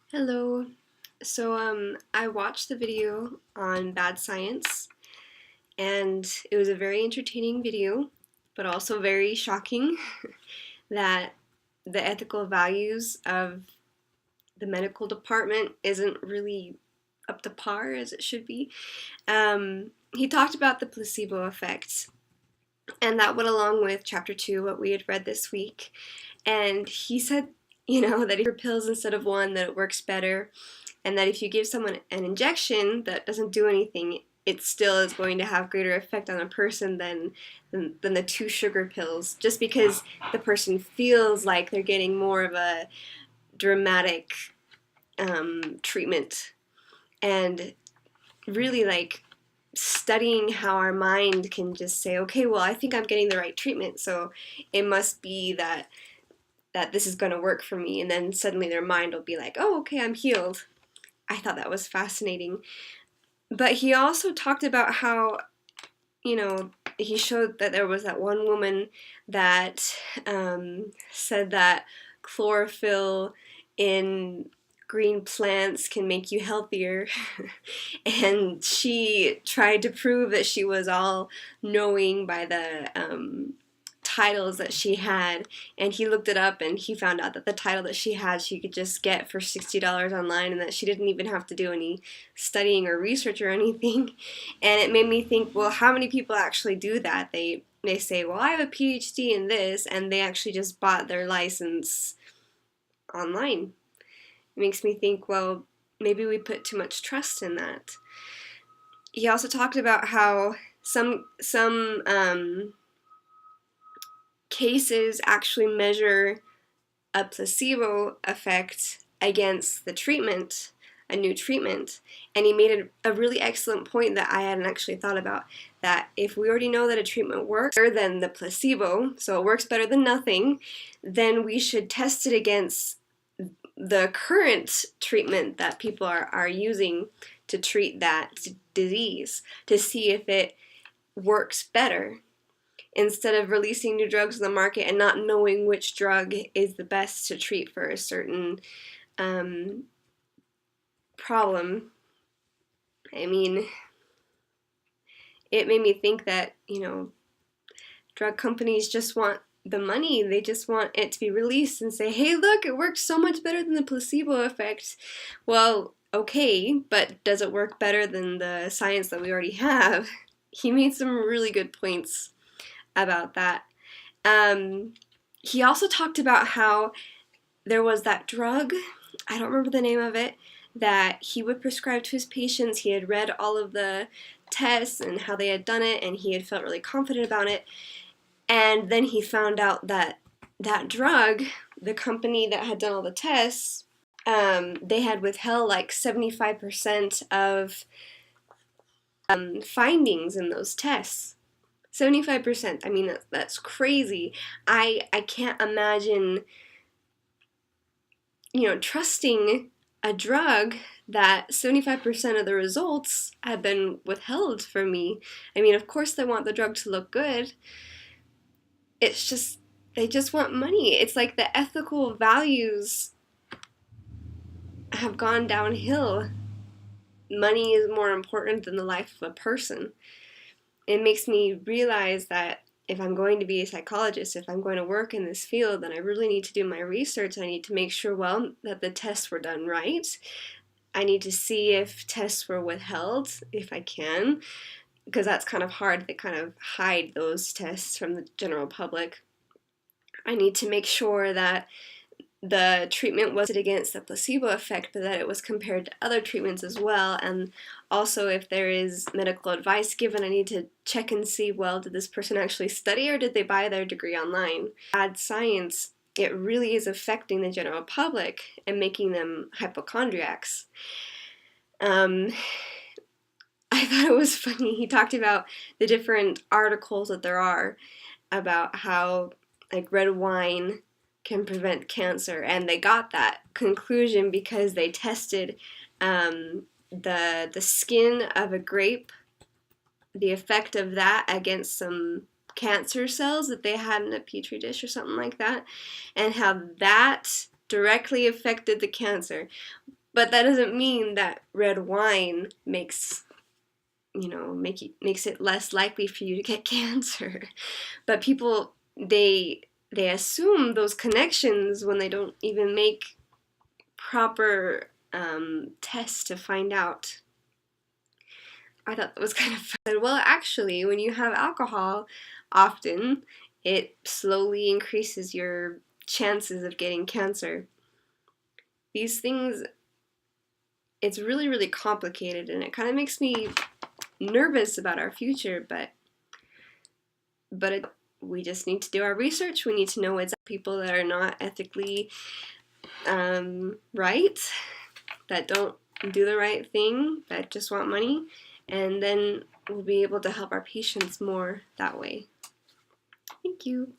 Hello. I watched the video on bad science, and it was a very entertaining video, but also very shocking that the ethical values of the medical department isn't really up to par as it should be. He talked about the placebo effect, and that went along with chapter 2, what we had read this week. And he said, that if you pills instead of one, that it works better, and that if you give someone an injection that doesn't do anything, it still is going to have greater effect on a person than the two sugar pills, just because the person feels like they're getting more of a dramatic treatment. And really, like, studying how our mind can just say, okay, well, I think I'm getting the right treatment, so it must be that this is going to work for me, and then suddenly their mind will be like, oh, okay, I'm healed. I thought that was fascinating. But he also talked about how, he showed that there was that one woman that said that chlorophyll in green plants can make you healthier. And she tried to prove that she was all knowing by the titles that she had, and he looked it up and he found out that the title that she had she could just get for $60 online, and that she didn't even have to do any studying or research or anything. And it made me think, well, how many people actually do that? They say, well, I have a PhD in this, and they actually just bought their license online. It makes me think, well, maybe we put too much trust in that. He also talked about how some cases actually measure a placebo effect against the treatment, a new treatment. And he made a really excellent point that I hadn't actually thought about, that if we already know that a treatment works better than the placebo, so it works better than nothing, then we should test it against the current treatment that people are using to treat that disease, to see if it works better, instead of releasing new drugs on the market and not knowing which drug is the best to treat for a certain problem. I mean, it made me think that, drug companies just want the money. They just want it to be released and say, hey, look, it works so much better than the placebo effect. Well, okay, but does it work better than the science that we already have? He made some really good points about that. He also talked about how there was that drug, I don't remember the name of it, that he would prescribe to his patients. He had read all of the tests and how they had done it, and he had felt really confident about it. And then he found out that that drug, the company that had done all the tests, they had withheld like 75% of findings in those tests. 75%. I mean, that's crazy. I can't imagine, trusting a drug that 75% of the results have been withheld from me. I mean, of course they want the drug to look good. It's just, they just want money. It's like the ethical values have gone downhill. Money is more important than the life of a person. It makes me realize that if I'm going to be a psychologist, if I'm going to work in this field, then I really need to do my research. I need to make sure, well, that the tests were done right. I need to see if tests were withheld, if I can, because that's kind of hard to kind of hide those tests from the general public. I need to make sure that the treatment wasn't against the placebo effect, but that it was compared to other treatments as well. And also, if there is medical advice given, I need to check and see, well, did this person actually study or did they buy their degree online? Bad science, it really is affecting the general public and making them hypochondriacs. I thought it was funny. He talked about the different articles that there are about how, like, red wine can prevent cancer, and they got that conclusion because they tested the skin of a grape, the effect of that against some cancer cells that they had in a petri dish or something like that, and how that directly affected the cancer. But that doesn't mean that red wine makes it less likely for you to get cancer. But people, they assume those connections when they don't even make proper tests to find out. I thought that was kind of fun. Well, actually, when you have alcohol, often it slowly increases your chances of getting cancer. These things, it's really, really complicated, and it kind of makes me nervous about our future, but we just need to do our research. We need to know what's people that are not ethically right, that don't do the right thing, that just want money, and then we'll be able to help our patients more that way. Thank you.